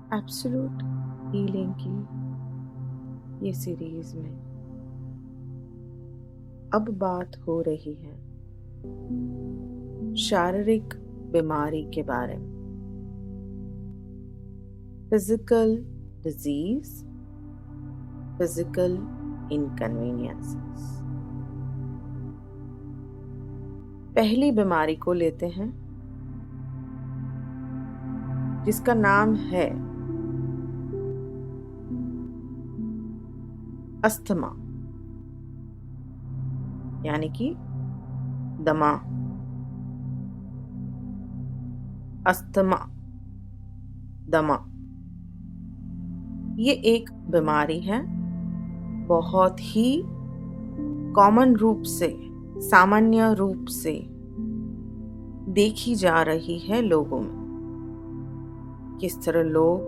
Absolute healing की ये series में अब बात हो रही है शारीरिक बीमारी के बारे में। Physical disease, physical inconveniences. पहली बीमारी को लेते हैं जिसका नाम है अस्थमा, यानी कि दमा। अस्थमा, दमा, ये एक बीमारी है, बहुत ही कॉमन रूप से, सामान्य रूप से देखी जा रही है लोगों में। किस तरह लोग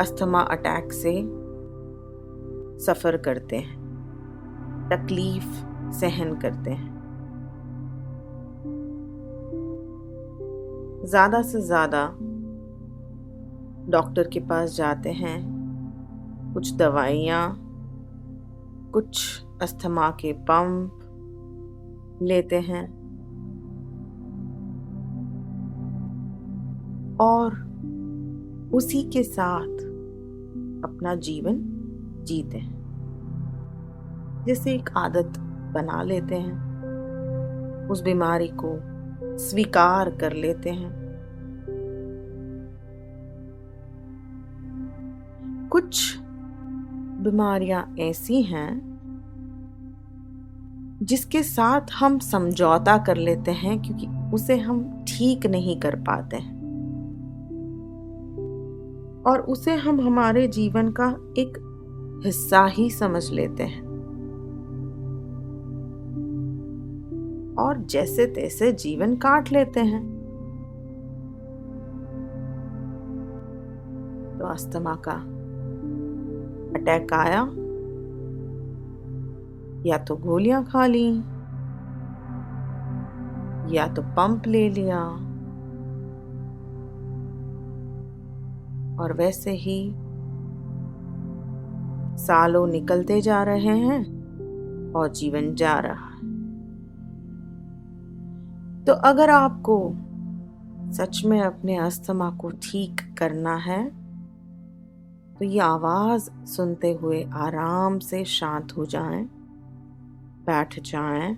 अस्थमा अटैक से सफर करते हैं, तकलीफ सहन करते हैं। ज्यादा से ज्यादा डॉक्टर के पास जाते हैं, कुछ दवाइयाँ, कुछ अस्थमा के पंप लेते हैं और उसी के साथ अपना जीवन जीते हैं। जैसे एक आदत बना लेते हैं, उस बीमारी को स्वीकार कर लेते हैं। कुछ बीमारियां ऐसी हैं जिसके साथ हम समझौता कर लेते हैं क्योंकि उसे हम ठीक नहीं कर पाते हैं और उसे हम हमारे जीवन का एक हिस्सा ही समझ लेते हैं और जैसे तैसे जीवन काट लेते हैं। तो अस्थमा का अटैक आया, या तो गोलियां खा ली या तो पंप ले लिया और वैसे ही सालों निकलते जा रहे हैं और जीवन जा रहा है। तो अगर आपको सच में अपने अस्थमा को ठीक करना है तो ये आवाज सुनते हुए आराम से शांत हो जाएं, बैठ जाएं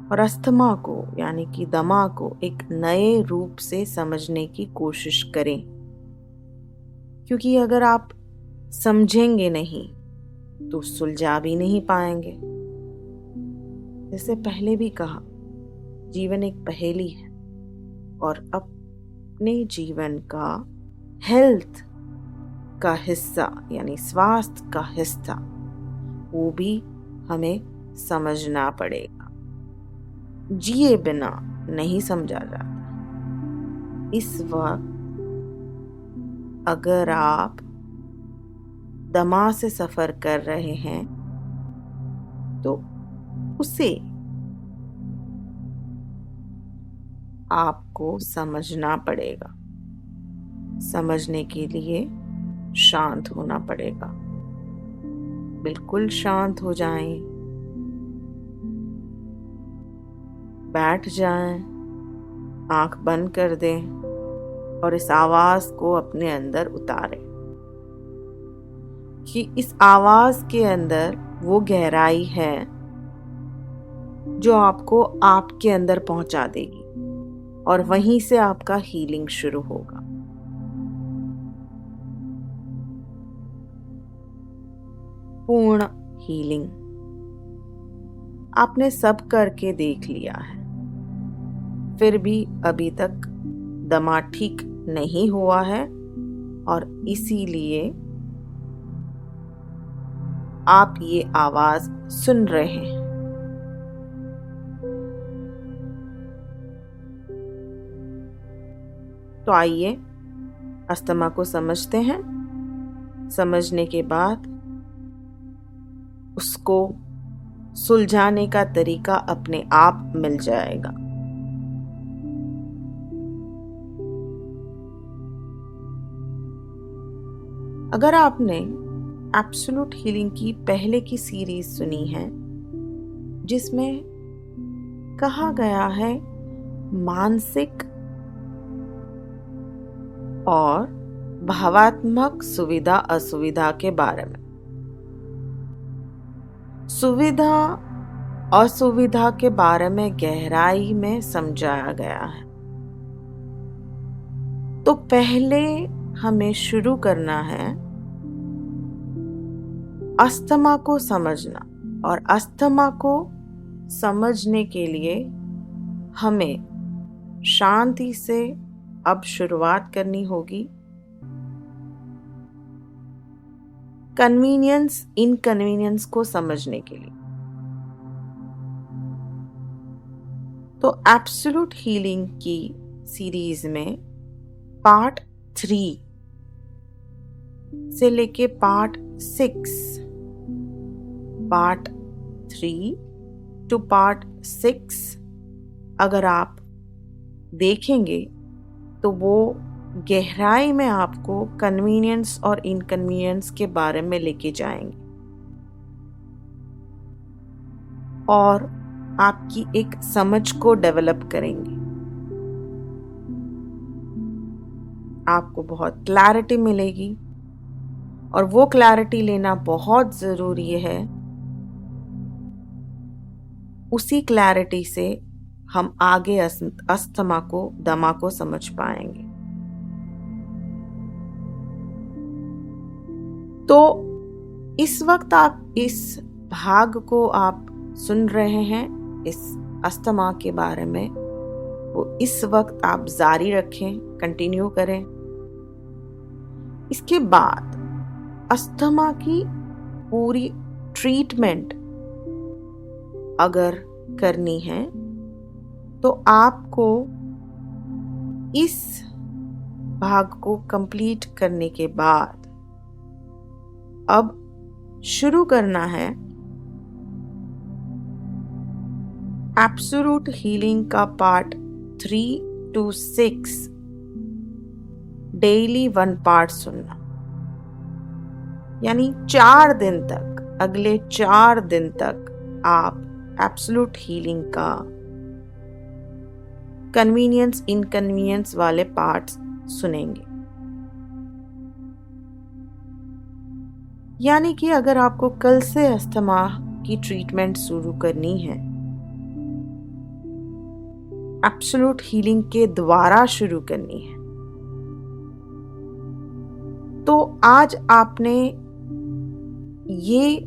और अस्थमा को यानी कि दमा को एक नए रूप से समझने की कोशिश करें। क्योंकि अगर आप समझेंगे नहीं तो सुलझा भी नहीं पाएंगे। जैसे पहले भी कहा, जीवन एक पहेली है और अपने जीवन का हेल्थ का हिस्सा यानी स्वास्थ्य का हिस्सा वो भी हमें समझना पड़ेगा। जिए बिना नहीं समझा जाता। इस वक्त अगर आप दमा से सफर कर रहे हैं तो उसे आपको समझना पड़ेगा। समझने के लिए शांत होना पड़ेगा। बिल्कुल शांत हो जाएं, बैठ जाएं, आंख बंद कर दें और इस आवाज को अपने अंदर उतारें कि इस आवाज के अंदर वो गहराई है जो आपको आपके अंदर पहुंचा देगी और वहीं से आपका हीलिंग शुरू होगा। पूर्ण हीलिंग आपने सब करके देख लिया है, फिर भी अभी तक दमा ठीक नहीं हुआ है और इसीलिए आप ये आवाज सुन रहे हैं। तो आइए अस्थमा को समझते हैं। समझने के बाद उसको सुलझाने का तरीका अपने आप मिल जाएगा। अगर आपने एब्सोल्यूट हीलिंग की पहले की सीरीज सुनी है जिसमें कहा गया है मानसिक और भावात्मक सुविधा असुविधा के बारे में, सुविधा असुविधा के बारे में गहराई में समझाया गया है। तो पहले हमें शुरू करना है अस्थमा को समझना, और अस्थमा को समझने के लिए हमें शांति से अब शुरुआत करनी होगी। कन्वीनियंस इनकन्वीनियंस को समझने के लिए। तो एब्सोल्यूट हीलिंग की सीरीज में पार्ट 3 से लेके पार्ट 6, पार्ट 3 टू पार्ट 6 अगर आप देखेंगे तो वो गहराई में आपको कन्वीनियंस और इनकन्वीनियंस के बारे में लेके जाएंगे और आपकी एक समझ को डेवलप करेंगे। आपको बहुत क्लैरिटी मिलेगी और वो क्लैरिटी लेना बहुत जरूरी है। उसी क्लैरिटी से हम आगे अस्थमा को, दमा को समझ पाएंगे। तो इस वक्त आप इस भाग को आप सुन रहे हैं इस अस्थमा के बारे में, वो इस वक्त आप जारी रखें, कंटिन्यू करें। इसके बाद अस्थमा की पूरी ट्रीटमेंट अगर करनी है तो आपको इस भाग को कंप्लीट करने के बाद अब शुरू करना है एब्सोल्यूट हीलिंग का पार्ट 3 to 6 डेली 1 पार्ट सुनना। यानी 4 दिन तक, अगले 4 दिन तक आप एब्सोल्यूट हीलिंग का कन्वीनियंस इनकन्वीनियंस वाले पार्ट्स सुनेंगे। यानी कि अगर आपको कल से अस्थमा की ट्रीटमेंट शुरू करनी है, एब्सोल्यूट हीलिंग के द्वारा शुरू करनी है, तो आज आपने ये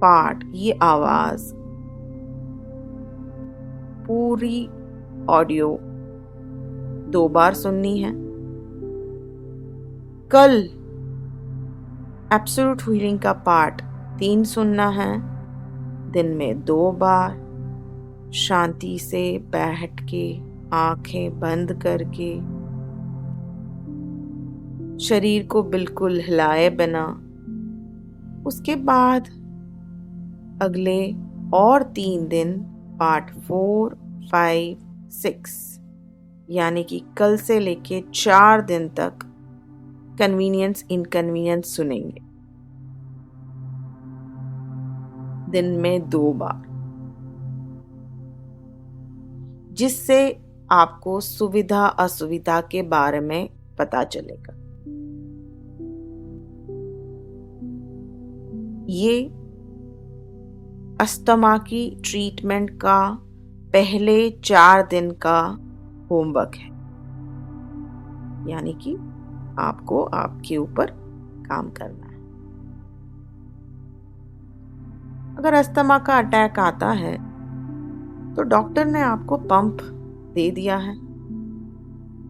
पार्ट, ये आवाज, पूरी ऑडियो 2 बार सुननी है। कल एब्सोल्यूट हीलिंग का पार्ट 3 सुनना है, दिन में 2 बार शांति से बैठ के, आंखें बंद करके, शरीर को बिल्कुल हिलाए बिना। उसके बाद अगले और 3 दिन पार्ट 4, 5, 6 यानी कि कल से लेके 4 दिन तक कन्वीनियंस इनकन्वीनियंस सुनेंगे, दिन में 2 बार, जिससे आपको सुविधा असुविधा के बारे में पता चलेगा। ये अस्थमा की ट्रीटमेंट का पहले 4 दिन का होमवर्क है। यानी कि आपको आपके ऊपर काम करना है। अगर अस्थमा का अटैक आता है तो डॉक्टर ने आपको पंप दे दिया है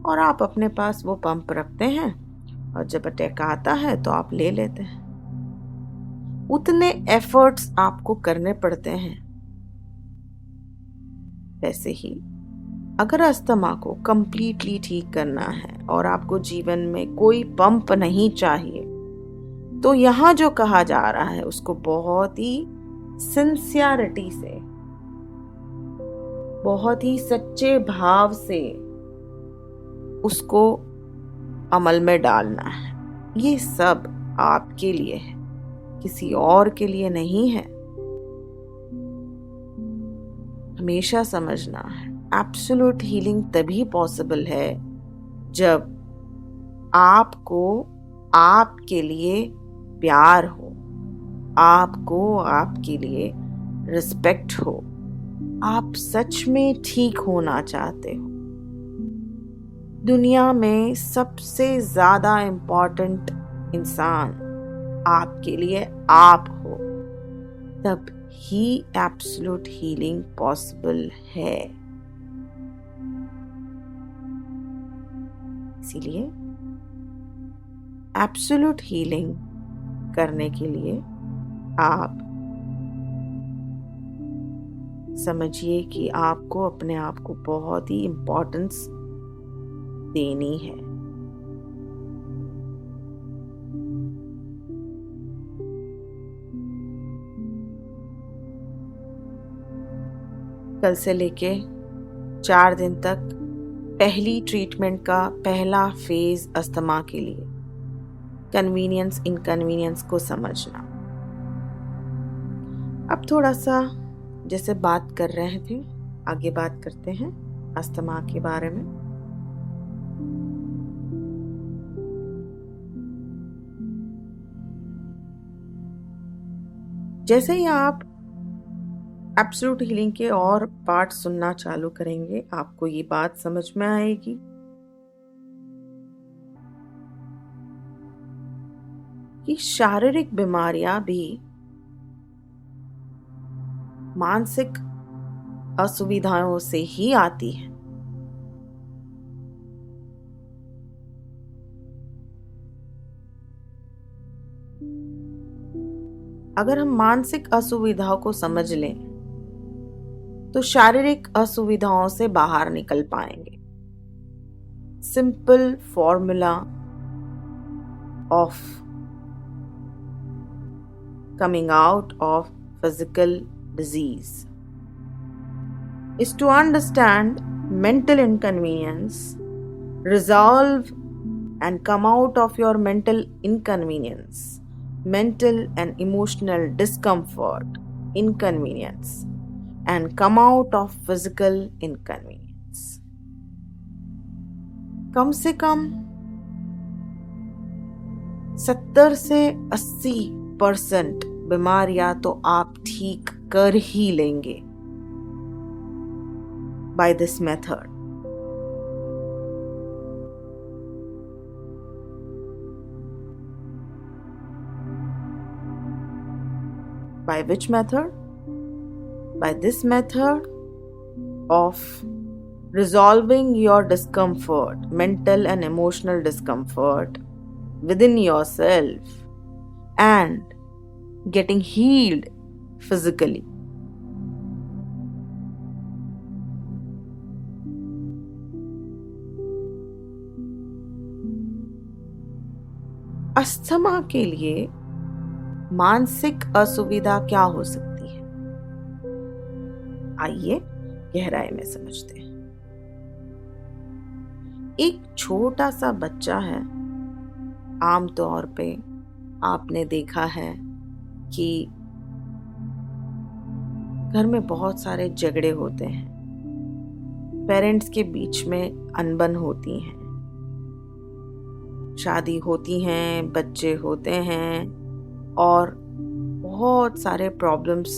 और आप अपने पास वो पंप रखते हैं, और जब अटैक आता है तो आप ले लेते हैं। उतने एफर्ट्स आपको करने पड़ते हैं। वैसे ही अगर अस्थमा को कंप्लीटली ठीक करना है और आपको जीवन में कोई पंप नहीं चाहिए, तो यहाँ जो कहा जा रहा है उसको बहुत ही सिंसियरिटी से, बहुत ही सच्चे भाव से उसको अमल में डालना है। ये सब आपके लिए है, किसी और के लिए नहीं है। हमेशा समझना है, एब्सोल्यूट हीलिंग तभी पॉसिबल है जब आपको आपके लिए प्यार हो, आपको आपके लिए रिस्पेक्ट हो, आप सच में ठीक होना चाहते हो। दुनिया में सबसे ज्यादा इम्पोर्टेंट इंसान आपके लिए आप हो, तब ही एब्सोल्यूट हीलिंग पॉसिबल है। इसीलिए एब्सोल्यूट हीलिंग करने के लिए आप समझिए कि आपको अपने आप को बहुत ही इम्पोर्टेंस देनी है। कल से लेके 4 दिन तक पहली ट्रीटमेंट का पहला फेज अस्थमा के लिए कन्वीनियंस इनकन्वीनियंस को समझना। अब थोड़ा सा जैसे बात कर रहे थे, आगे बात करते हैं अस्थमा के बारे में। जैसे ही आप एब्सोल्यूट हीलिंग के और पार्ट सुनना चालू करेंगे, आपको ये बात समझ में आएगी कि शारीरिक बीमारियां भी मानसिक असुविधाओं से ही आती हैं। अगर हम मानसिक असुविधाओं को समझ लें तो शारीरिक असुविधाओं से बाहर निकल पाएंगे। Simple formula of coming out of physical disease is to understand mental inconvenience, resolve and come out of your mental inconvenience, mental and emotional discomfort, inconvenience, and come out of physical inconvenience. कम से कम 70 से 80% बीमारियां तो आप ठीक कर ही लेंगे by this method. By which method? By this method of resolving your discomfort, mental and emotional discomfort within yourself and getting healed physically. Asthma के लिए मानसिक असुविधा क्या हो सकती है? आइए गहराई में समझते हैं। एक छोटा सा बच्चा है, आमतौर पे आपने देखा है कि घर में बहुत सारे झगड़े होते हैं, पेरेंट्स के बीच में अनबन होती है, शादी होती हैं, बच्चे होते हैं और बहुत सारे प्रॉब्लम्स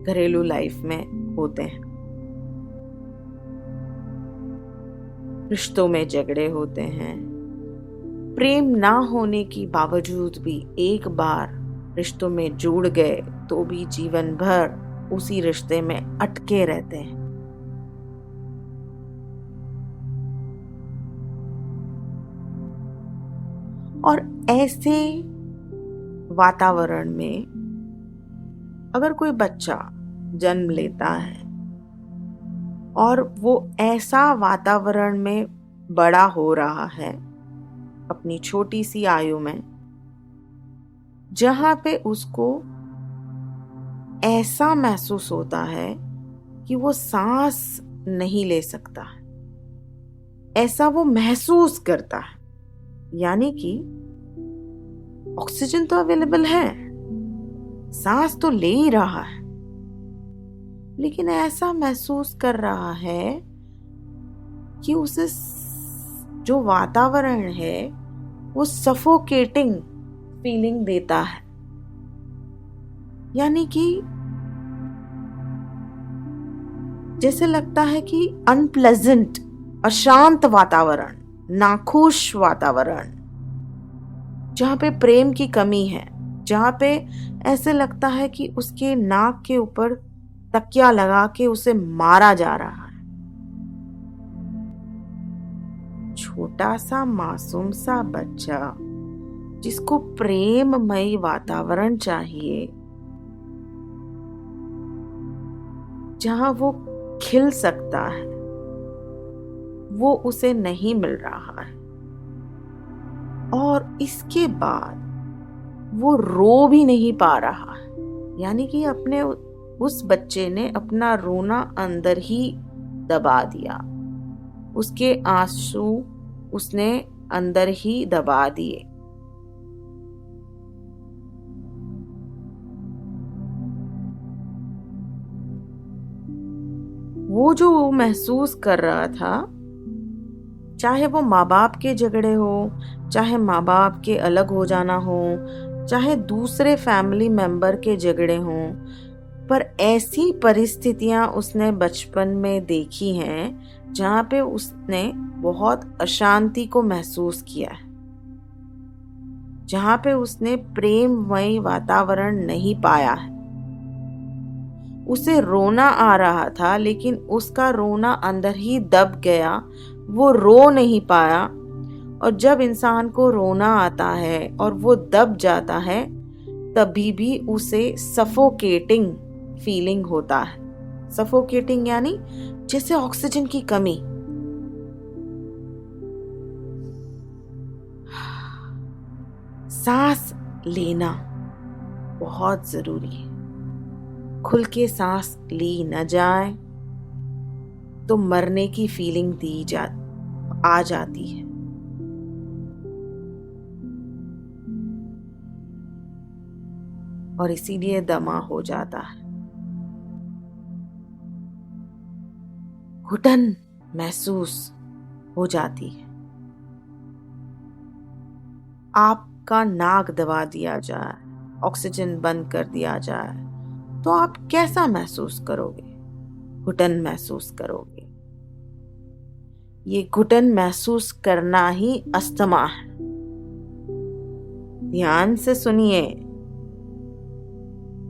घरेलू लाइफ में होते हैं। रिश्तों में झगड़े होते हैं। प्रेम ना होने के बावजूद भी एक बार रिश्तों में जुड़ गए तो भी जीवन भर उसी रिश्ते में अटके रहते हैं। और ऐसे वातावरण में अगर कोई बच्चा जन्म लेता है और वो ऐसा वातावरण में बड़ा हो रहा है अपनी छोटी सी आयु में, जहां पे उसको ऐसा महसूस होता है कि वो सांस नहीं ले सकता, ऐसा वो महसूस करता है, यानी कि ऑक्सीजन तो अवेलेबल है, सांस तो ले ही रहा है, लेकिन ऐसा महसूस कर रहा है कि उसे जो वातावरण है वो सफोकेटिंग फीलिंग देता है। यानी कि जैसे लगता है कि अनप्लेजेंट, अशांत वातावरण, नाखुश वातावरण, जहां पे प्रेम की कमी है, जहां पे ऐसे लगता है कि उसके नाक के ऊपर तकिया लगा के उसे मारा जा रहा है। छोटा सा मासूम सा बच्चा जिसको प्रेममयी वातावरण चाहिए, जहां वो खिल सकता है, वो उसे नहीं मिल रहा है। और इसके बाद वो रो भी नहीं पा रहा है। यानी कि अपने उस बच्चे ने अपना रोना अंदर ही दबा दिया, उसके आंसू उसने अंदर ही दबा दिए। वो जो महसूस कर रहा था, चाहे वो माँ बाप के झगड़े हो, चाहे माँ बाप के अलग हो जाना हो, चाहे दूसरे फैमिली मेंबर के झगड़े हों, पर ऐसी परिस्थितियां उसने बचपन में देखी हैं जहां पे उसने बहुत अशांति को महसूस किया है, जहां पे उसने प्रेममय वातावरण नहीं पाया है। उसे रोना आ रहा था, लेकिन उसका रोना अंदर ही दब गया, वो रो नहीं पाया। और जब इंसान को रोना आता है और वो दब जाता है, तभी भी उसे सफोकेटिंग फीलिंग होता है। सफोकेटिंग यानी जैसे ऑक्सीजन की कमी। सांस लेना बहुत जरूरी है। खुल के सांस ली न जाए तो मरने की फीलिंग आ जाती है। और इसीलिए दमा हो जाता है। घुटन महसूस हो जाती है। आपका नाक दबा दिया जाए, ऑक्सीजन बंद कर दिया जाए, तो आप कैसा महसूस करोगे? घुटन महसूस करोगे। ये घुटन महसूस करना ही अस्थमा है। ध्यान से सुनिए,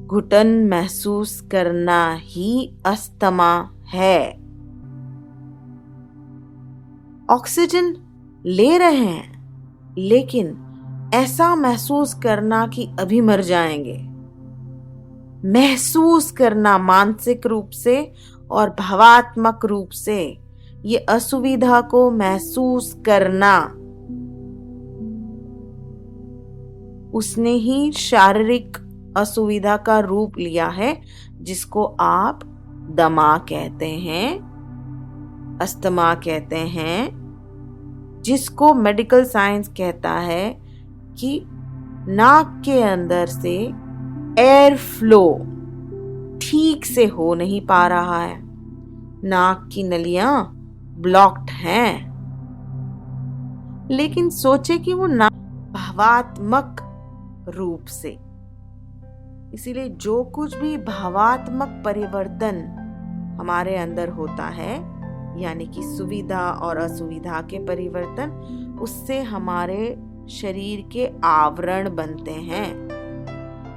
घुटन महसूस करना ही अस्थमा है। ऑक्सीजन ले रहे हैं, लेकिन ऐसा महसूस करना कि अभी मर जाएंगे, महसूस करना मानसिक रूप से और भावात्मक रूप से, ये असुविधा को महसूस करना, उसने ही शारीरिक असुविधा का रूप लिया है, जिसको आप दमा कहते हैं, अस्थमा कहते हैं, जिसको मेडिकल साइंस कहता है कि नाक के अंदर से एयर फ्लो ठीक से हो नहीं पा रहा है, नाक की नलियां ब्लॉक्ड हैं। लेकिन सोचे कि वो भावात्मक रूप से, इसीलिए जो कुछ भी भावात्मक परिवर्तन हमारे अंदर होता है, यानी कि सुविधा और असुविधा के परिवर्तन, उससे हमारे शरीर के आवरण बनते हैं,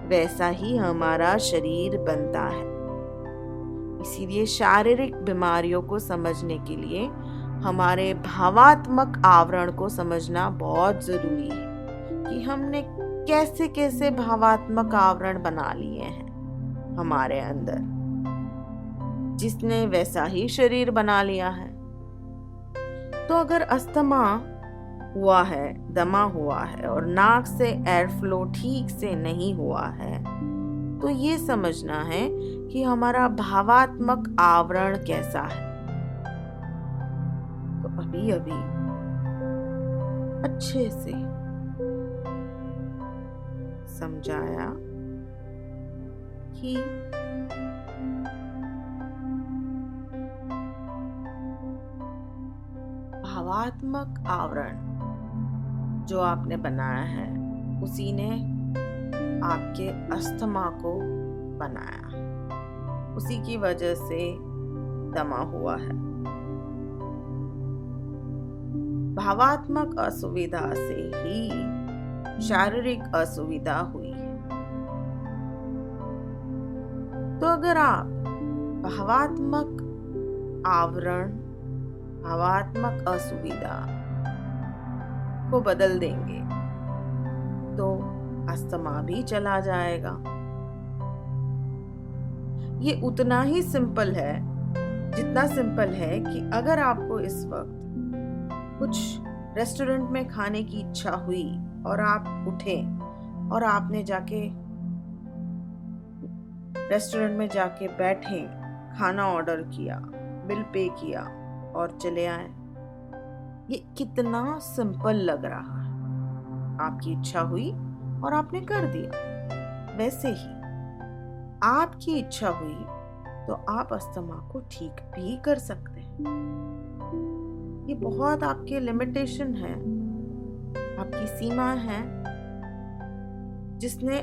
वैसा ही हमारा शरीर बनता है। इसीलिए शारीरिक बीमारियों को समझने के लिए हमारे भावात्मक आवरण को समझना बहुत जरूरी है कि हमने कैसे कैसे भावात्मक आवरण बना लिए हैं हमारे अंदर, जिसने वैसा ही शरीर बना लिया है। तो अगर अस्थमा हुआ है, दमा हुआ है और नाक से एयर फ्लो ठीक से नहीं हुआ है, तो ये समझना है कि हमारा भावात्मक आवरण कैसा है। तो अभी अच्छे से समझाया कि भावात्मक आवरण जो आपने बनाया है उसी ने आपके अस्थमा को बनाया, उसी की वजह से दमा हुआ है। भावात्मक असुविधा से ही शारीरिक असुविधा हुई है। तो अगर आप भावात्मक आवरण, भावात्मक असुविधा को बदल देंगे तो अस्थमा भी चला जाएगा। ये उतना ही सिंपल है जितना सिंपल है कि अगर आपको इस वक्त कुछ रेस्टोरेंट में खाने की इच्छा हुई और आप उठे और आपने जाके रेस्टोरेंट में जाके बैठे, खाना ऑर्डर किया, बिल पे किया और चले आए। ये कितना सिंपल लग रहा है। आपकी इच्छा हुई और आपने कर दिया। वैसे ही आपकी इच्छा हुई तो आप अस्थमा को ठीक भी कर सकते हैं। ये बहुत आपके लिमिटेशन है, आपकी सीमा है, जिसने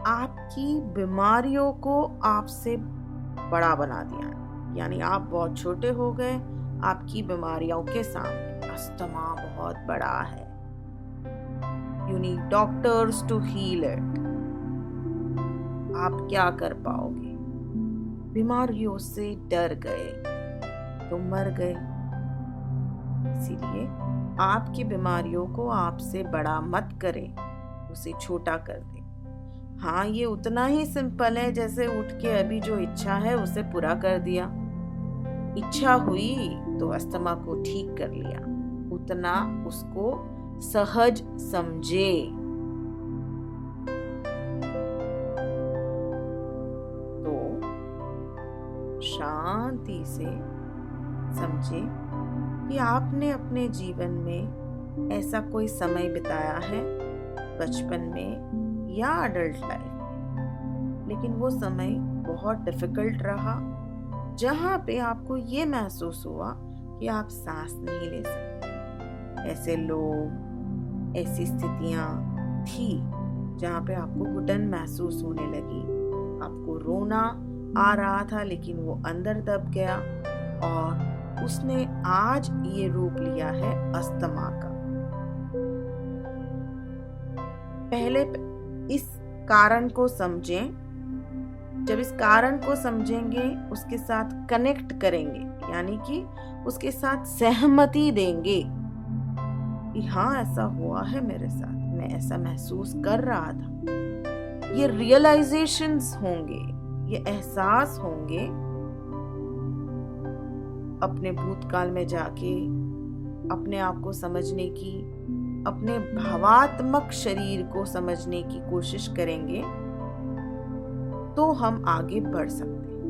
आपकी बीमारियों को आपसे बड़ा बना दिया है। यानी आप बहुत छोटे हो गए आपकी बीमारियों के सामने। अस्थमा बहुत बड़ा है। You need doctors to heal it. आप क्या कर पाओगे? बीमारियों से डर गए तो मर गए। इसीलिए आपकी बीमारियों को आपसे बड़ा मत करें, उसे छोटा कर दें। हाँ, ये उतना ही सिंपल है जैसे उठ के अभी जो इच्छा है उसे पूरा कर दिया। इच्छा हुई तो अस्थमा को ठीक कर लिया। उतना उसको सहज समझे। तो शांति से समझे कि आपने अपने जीवन में ऐसा कोई समय बिताया है बचपन में या अडल्ट लाइफ में, लेकिन वो समय बहुत डिफिकल्ट रहा, जहां पे आपको ये महसूस हुआ कि आप सांस नहीं ले सकते। ऐसे लोग, ऐसी स्थितियां थी जहां पे आपको घुटन महसूस होने लगी, आपको रोना आ रहा था लेकिन वो अंदर दब गया और उसने आज ये रूप लिया है अस्थमा का। पहले इस कारण को समझें। जब इस कारण को समझेंगे, उसके साथ कनेक्ट करेंगे, यानी कि उसके साथ सहमति देंगे कि हाँ, ऐसा हुआ है मेरे साथ, मैं ऐसा महसूस कर रहा था। ये रियलाइजेशंस होंगे, ये एहसास होंगे। अपने भूतकाल में जाके अपने आप को समझने की, अपने भावात्मक शरीर को समझने की कोशिश करेंगे तो हम आगे बढ़ सकते हैं।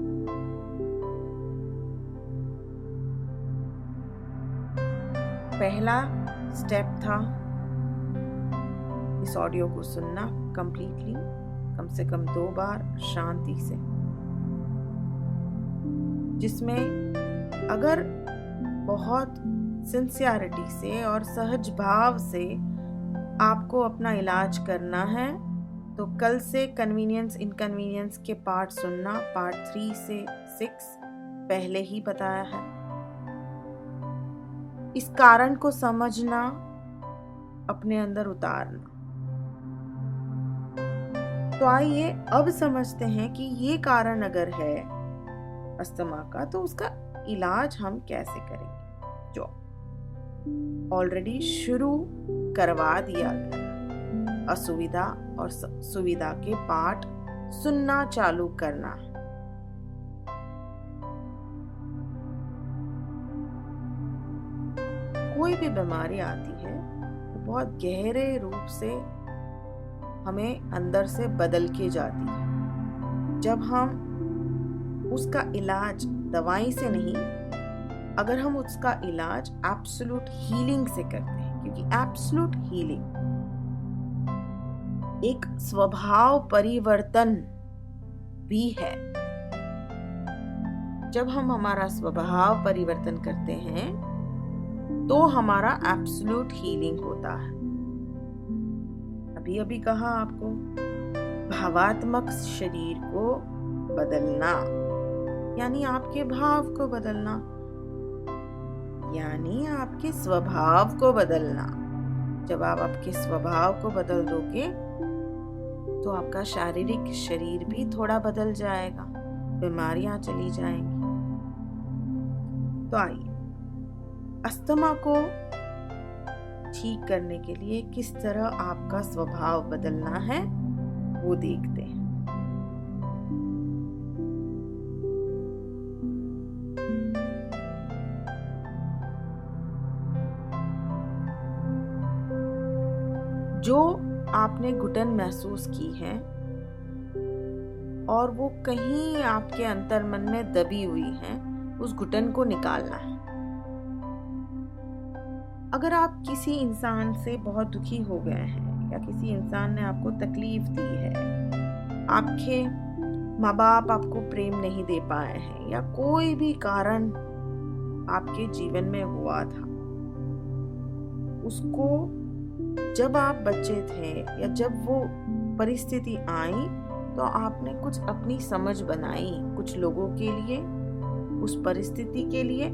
पहला स्टेप था इस ऑडियो को सुनना कंप्लीटली, कम से कम 2 बार शांति से, जिसमें अगर बहुत सिंसियरिटी से और सहज भाव से आपको अपना इलाज करना है तो कल से कन्वीनियंस इनकन्वीनियंस के पार्ट सुनना। पार्ट 3 से 6 पहले ही बताया है। इस कारण को समझना, अपने अंदर उतारना। तो आइए अब समझते हैं कि ये कारण अगर है अस्थमा का तो उसका इलाज हम कैसे करेंगे, जो ऑलरेडी शुरू करवा दिया गया। असुविधा और सुविधा के पाठ सुनना चालू करना। कोई भी बीमारी आती है वो बहुत गहरे रूप से हमें अंदर से बदल के जाती है। जब हम उसका इलाज दवाई से नहीं, अगर हम उसका इलाज एब्सोल्यूट हीलिंग से करते हैं, क्योंकि एब्सोल्यूट हीलिंग एक स्वभाव परिवर्तन भी है। जब हम हमारा स्वभाव परिवर्तन करते हैं तो हमारा एब्सोल्यूट हीलिंग होता है। अभी अभी कहा आपको, भावात्मक शरीर को बदलना यानी आपके भाव को बदलना, यानी आपके स्वभाव को बदलना। जब आप आपके स्वभाव को बदल दोगे तो आपका शारीरिक शरीर भी थोड़ा बदल जाएगा, बीमारियां चली जाएंगी। तो आइए अस्थमा को ठीक करने के लिए किस तरह आपका स्वभाव बदलना है वो देखते हैं। जो आपने घुटन महसूस की है और वो कहीं आपके अंतर्मन में दबी हुई है, उस घुटन को निकालना है। अगर आप किसी इंसान से बहुत दुखी हो गए हैं या किसी इंसान ने आपको तकलीफ दी है, आपके माँ बाप आपको प्रेम नहीं दे पाए हैं या कोई भी कारण आपके जीवन में हुआ था, उसको जब आप बच्चे थे या जब वो परिस्थिति आई तो आपने कुछ अपनी समझ बनाई कुछ लोगों के लिए, उस परिस्थिति के लिए,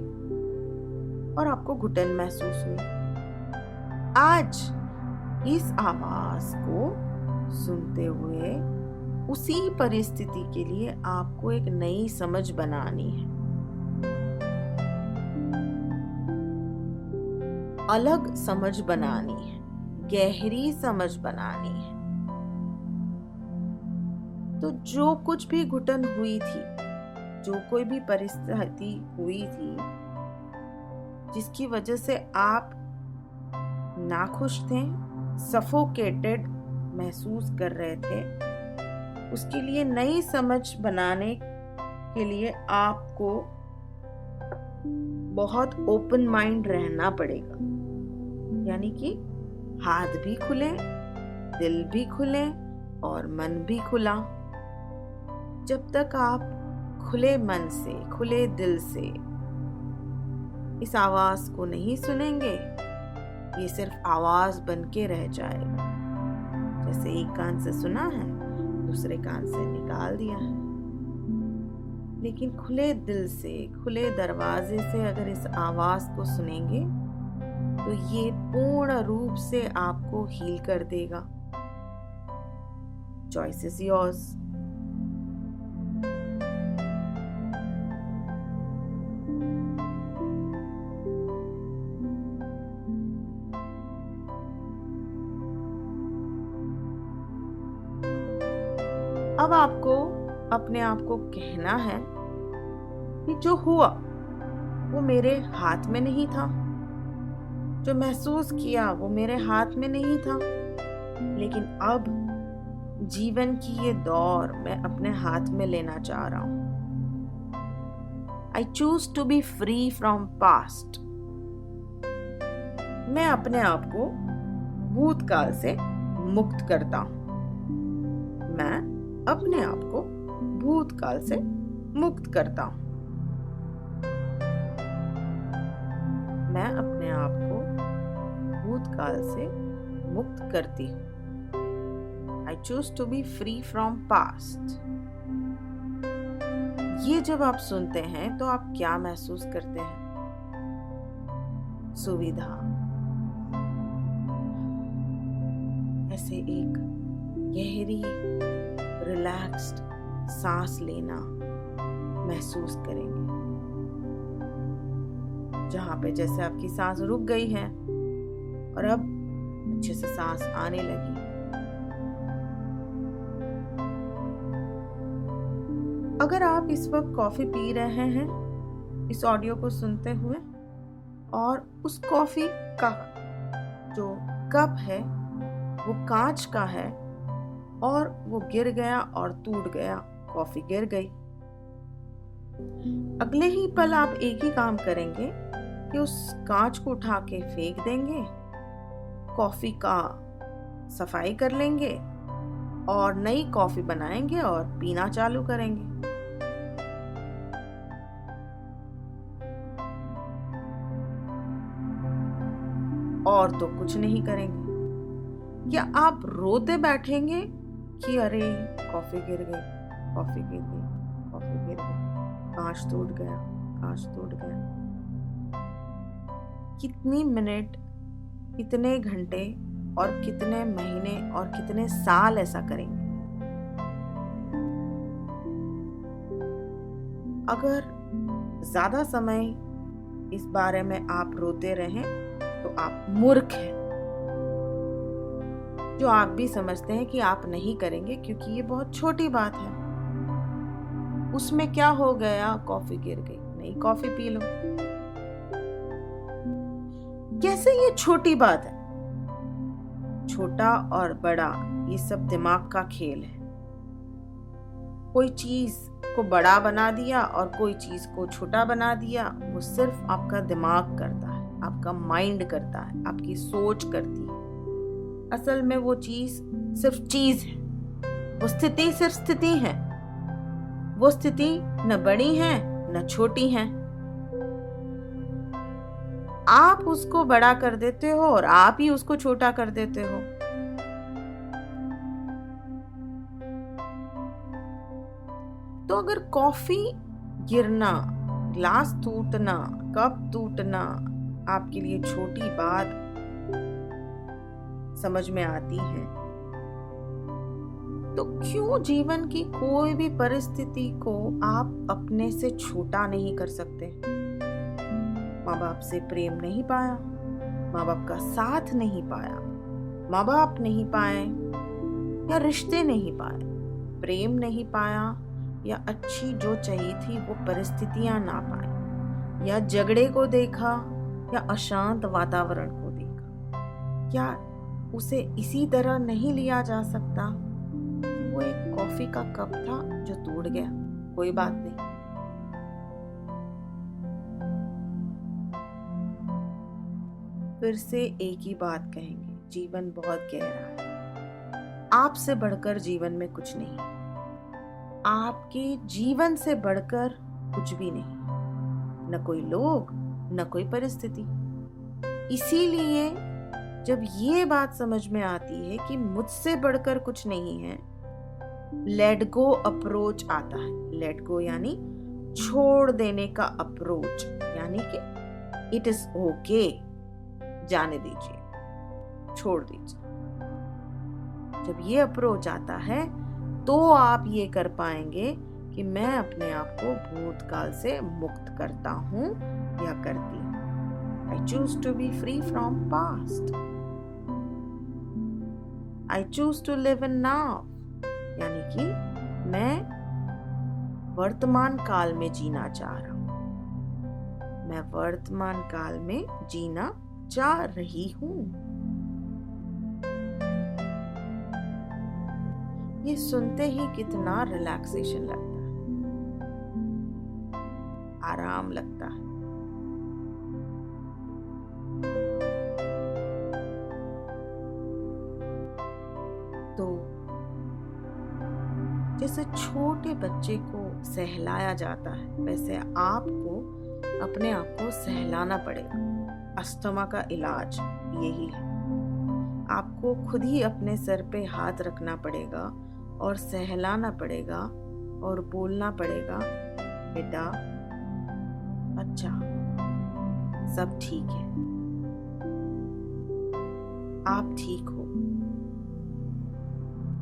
और आपको घुटन महसूस हुई। आज इस आवाज को सुनते हुए उसी परिस्थिति के लिए आपको एक नई समझ बनानी है, अलग समझ बनानी है, गहरी समझ बनानी है। तो जो कुछ भी घुटन हुई थी, जो कोई भी परिस्थिति हुई थी जिसकी वजह से आप नाखुश थे, सफोकेटेड महसूस कर रहे थे, उसके लिए नई समझ बनाने के लिए आपको बहुत ओपन माइंड रहना पड़ेगा। यानी कि हाथ भी खुले, दिल भी खुले और मन भी खुला। जब तक आप खुले मन से, खुले दिल से इस आवाज को नहीं सुनेंगे, ये सिर्फ आवाज बन के रह जाएगा। जैसे एक कान से सुना है, दूसरे कान से निकाल दिया है। लेकिन खुले दिल से, खुले दरवाजे से अगर इस आवाज को सुनेंगे तो ये पूर्ण रूप से आपको हील कर देगा। Choice is yours. अब आपको अपने आप को कहना है कि जो हुआ वो मेरे हाथ में नहीं था, जो महसूस किया वो मेरे हाथ में नहीं था, लेकिन अब जीवन की ये दौर मैं अपने हाथ में लेना चाह रहा हूं। I choose to be free from past। मैं अपने आप को भूतकाल से मुक्त करता हूं। मैं अपने आप को भूतकाल से मुक्त करता हूं। मैं अपने आप को भूतकाल से मुक्त करती हूँ। I choose to be free from past। ये जब आप सुनते हैं तो आप क्या महसूस करते हैं? सुविधा, ऐसे एक गहरी रिलैक्स्ड सांस लेना महसूस करेंगे, जहां पे जैसे आपकी सांस रुक गई है और अब अच्छे से सांस आने लगी। अगर आप इस वक्त कॉफी पी रहे हैं इस ऑडियो को सुनते हुए, और उस कॉफी का जो कप है वो कांच का है और वो गिर गया और टूट गया, कॉफी गिर गई, अगले ही पल आप एक ही काम करेंगे कि उस कांच को उठा के फेंक देंगे, कॉफी का सफाई कर लेंगे और नई कॉफी बनाएंगे और पीना चालू करेंगे। और तो कुछ नहीं करेंगे। क्या आप रोते बैठेंगे कि अरे कॉफी गिर गई, कॉफी गिर गई, कॉफी गिर गई, कांच टूट गया, कांच टूट गया। कितनी मिनट, कितने घंटे और कितने महीने और कितने साल ऐसा करेंगे? अगर ज्यादा समय इस बारे में आप रोते रहें तो आप मूर्ख हैं, जो आप भी समझते हैं कि आप नहीं करेंगे क्योंकि ये बहुत छोटी बात है। उसमें क्या हो गया, कॉफी गिर गई, नई कॉफी पी लो। कैसे ये छोटी बात है? छोटा और बड़ा ये सब दिमाग का खेल है। कोई चीज को बड़ा बना दिया और कोई चीज को छोटा बना दिया, वो सिर्फ आपका दिमाग करता है, आपका माइंड करता है, आपकी सोच करती है। असल में वो चीज सिर्फ चीज है, वो स्थिति सिर्फ स्थिति है। वो स्थिति न बड़ी है न छोटी है। आप उसको बड़ा कर देते हो और आप ही उसको छोटा कर देते हो। तो अगर कॉफी गिरना, ग्लास टूटना, कप टूटना आपके लिए छोटी बात समझ में आती है, तो क्यों जीवन की कोई भी परिस्थिति को आप अपने से छोटा नहीं कर सकते? माँ बाप से प्रेम नहीं पाया, माँ बाप का साथ नहीं पाया, माँ बाप नहीं पाए या रिश्ते नहीं पाए, प्रेम नहीं पाया या अच्छी जो चाहिए थी वो परिस्थितियां ना पाई, या झगड़े को देखा या अशांत वातावरण को देखा, क्या उसे इसी तरह नहीं लिया जा सकता कि वो एक कॉफी का कप था जो टूट गया, कोई बात नहीं। फिर से एक ही बात कहेंगे, जीवन बहुत गहरा है। आपसे बढ़कर जीवन में कुछ नहीं, आपके जीवन से बढ़कर कुछ भी नहीं, न कोई लोग न कोई परिस्थिति। इसीलिए जब ये बात समझ में आती है कि मुझसे बढ़कर कुछ नहीं है, लेट गो अप्रोच आता है। लेट गो यानी छोड़ देने का अप्रोच, यानी कि इट इज ओके, जाने दीजिए, छोड़ दीजिए। जब ये अप्रोच आता है तो आप ये कर पाएंगे कि मैं अपने आप को भूतकाल से मुक्त करता हूं या करती हूं। I choose to be free from past. I choose to live in now. यानी कि मैं वर्तमान काल में जीना चाह रहा हूं। मैं वर्तमान काल में जीना चाह रही हूं। ये सुनते ही कितना रिलैक्सेशन लगता है, आराम लगता है। तो जैसे छोटे बच्चे को सहलाया जाता है, वैसे आपको अपने आप को सहलाना पड़ेगा। अस्थमा का इलाज यही है। आपको खुद ही अपने सर पे हाथ रखना पड़ेगा और सहलाना पड़ेगा और बोलना पड़ेगा, बेटा अच्छा सब ठीक है, आप ठीक हो,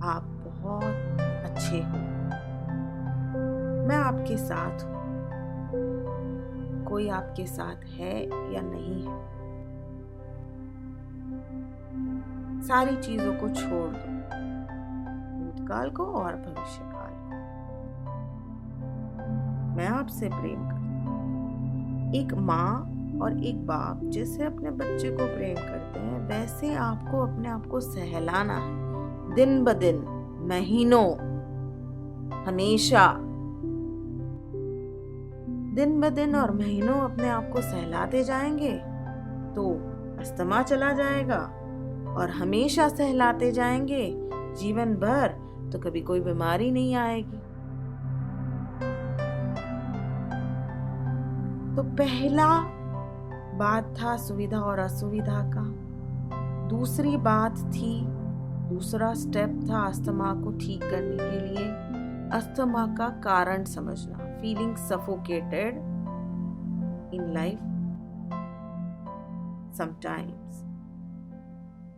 आप बहुत अच्छे हो, मैं आपके साथ हूं। कोई आपके साथ है या नहीं है, सारी चीजों को छोड़ दो, भूतकाल को और भविष्य काल को। मैं आपसे प्रेम करता हूं। एक माँ और एक बाप जैसे अपने बच्चे को प्रेम करते हैं, वैसे आपको अपने आप को सहलाना है, दिन ब दिन, महीनों, हमेशा। दिन ब दिन और महीनों अपने आप को सहलाते जाएंगे तो अस्थमा चला जाएगा, और हमेशा सहलाते जाएंगे जीवन भर तो कभी कोई बीमारी नहीं आएगी। तो पहला बात था सुविधा और असुविधा का। दूसरा स्टेप था अस्थमा को ठीक करने के लिए अस्थमा का कारण समझना। Feeling suffocated in life sometimes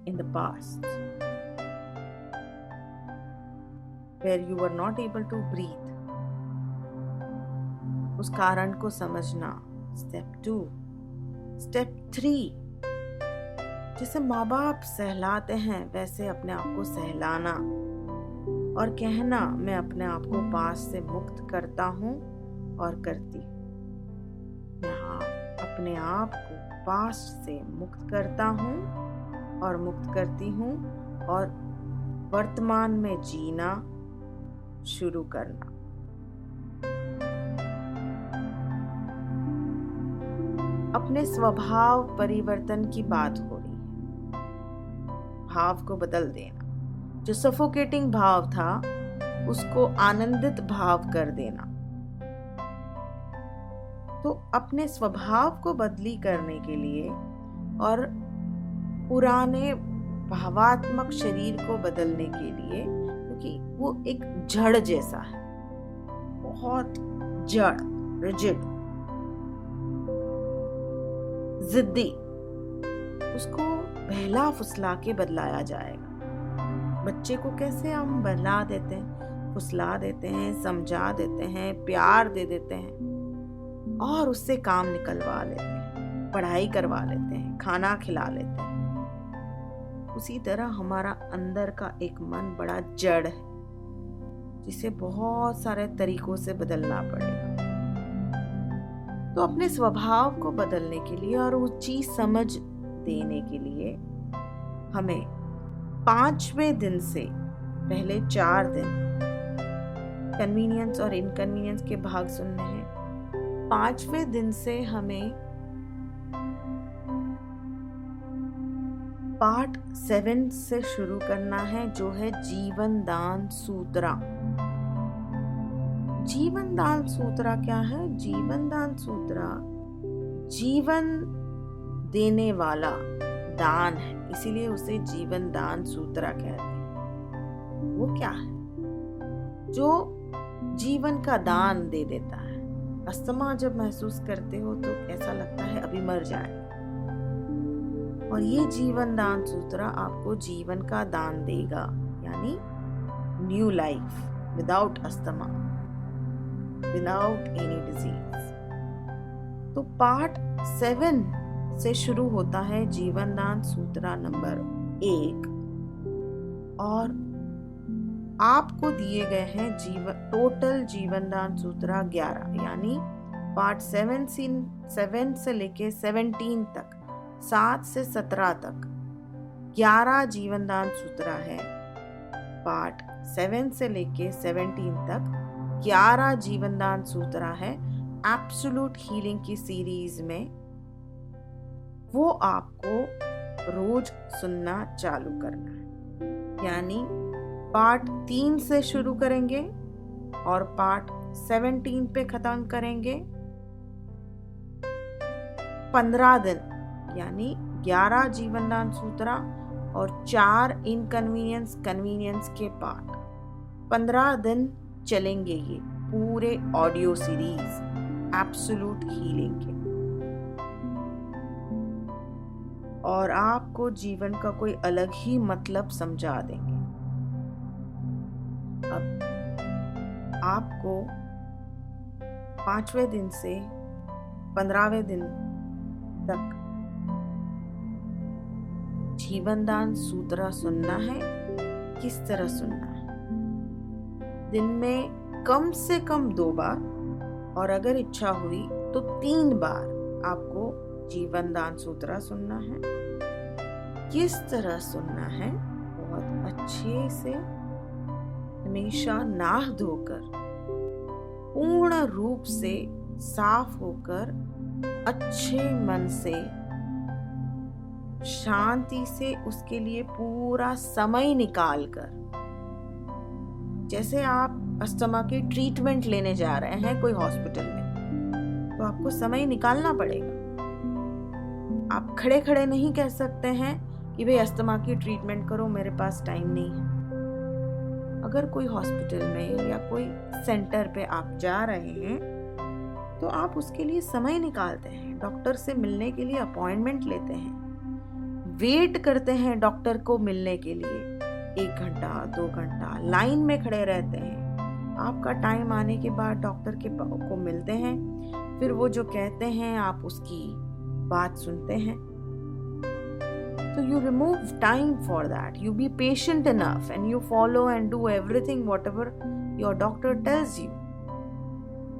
in the past where you were not able to breathe, उस कारण को समझना। स्टेप 2। स्टेप 3, जैसे माँ बाप सहलाते हैं वैसे अपने आप को सहलाना और कहना मैं अपने आप को पास से मुक्त करता हूँ और करती हूँ। मैं अपने आप को पास्ट से मुक्त करता हूँ और मुक्त करती हूँ और वर्तमान में जीना शुरू करना। अपने स्वभाव परिवर्तन की बात हो रही है। भाव को बदल देना। जो सफोकेटिंग भाव था उसको आनंदित भाव कर देना। तो अपने स्वभाव को बदली करने के लिए और पुराने भावात्मक शरीर को बदलने के लिए, क्योंकि वो एक जड़ जैसा है, बहुत जड़, रिजिड, जिद्दी, उसको बहला फुसला के बदलाया जाएगा। बच्चे को कैसे हम बहला देते हैं, फुसला देते हैं, समझा देते हैं, प्यार दे देते हैं और उससे काम निकलवा लेते हैं, पढ़ाई करवा लेते हैं, खाना खिला लेते हैं। उसी तरह हमारा अंदर का एक मन बड़ा जड़ है जिसे बहुत सारे तरीकों से बदलना पड़ेगा। तो अपने स्वभाव को बदलने के लिए और ऊंची समझ देने के लिए हमें 5वें दिन से पहले 4 दिन कन्वीनियंस और इनकन्वीनियंस के भाग सुनने हैं। 5वें दिन से हमें पार्ट 7 से शुरू करना है, जो है जीवन दान सूत्रा। जीवन दान सूत्रा क्या है? जीवन दान सूत्रा जीवन देने वाला दान है, इसीलिए उसे जीवन दान सूत्रा कहते हैं। वो क्या है? जो जीवन का दान दे देता है। अस्थमा जब महसूस करते हो तो ऐसा लगता है अभी मर जाए, और ये जीवन दान सूत्रा आपको जीवन का दान देगा, यानी new life without asthma, without any disease. तो पार्ट 7 से शुरू होता है जीवन दान सूत्रा नंबर 1, और आपको दिए गए हैं टोटल जीवन दान सूत्रा 11, यानी पार्ट 7 से लेके 17 तक, 7 से 17 तक 11 जीवन दान सूत्रा है। पार्ट 7 से लेके 17 तक 11 जीवन दान सूत्रा है एब्सोल्यूट हीलिंग की सीरीज में। वो आपको रोज सुनना चालू करना है, यानी पार्ट 3 से शुरू करेंगे और पार्ट 17 पे खत्म करेंगे। 15 दिन यानी 11 जीवन दान सूत्रा और 4 कन्वीनियंस के पार्ट, 15 दिन चलेंगे ये पूरे ऑडियो सीरीज एब्सोल्यूट हीलिंग के, और आपको जीवन का कोई अलग ही मतलब समझा देंगे। अब आपको 5वें दिन से 15वें दिन तक जीवन दान सूत्रा सुनना है। किस तरह सुनना है? दिन में कम से कम 2 बार, और अगर इच्छा हुई तो 3 बार आपको जीवन दान सूत्रा सुनना है। किस तरह सुनना है? बहुत अच्छे से, हमेशा नाह धोकर, पूर्ण रूप से साफ होकर, अच्छे मन से, शांति से, उसके लिए पूरा समय निकाल कर जैसे आप अस्थमा की ट्रीटमेंट लेने जा रहे हैं कोई हॉस्पिटल में, तो आपको समय निकालना पड़ेगा। आप खड़े खड़े नहीं कह सकते हैं कि भाई अस्थमा की ट्रीटमेंट करो, मेरे पास टाइम नहीं है। अगर कोई हॉस्पिटल में या कोई सेंटर पे आप जा रहे हैं तो आप उसके लिए समय निकालते हैं, डॉक्टर से मिलने के लिए अपॉइंटमेंट लेते हैं, वेट करते हैं डॉक्टर को मिलने के लिए 1 घंटा 2 घंटा लाइन में खड़े रहते हैं। आपका टाइम आने के बाद डॉक्टर को मिलते हैं, फिर वो जो कहते हैं आप उसकी बात सुनते हैं। So you remove time for that. You be patient enough and you follow and do everything whatever your doctor tells you.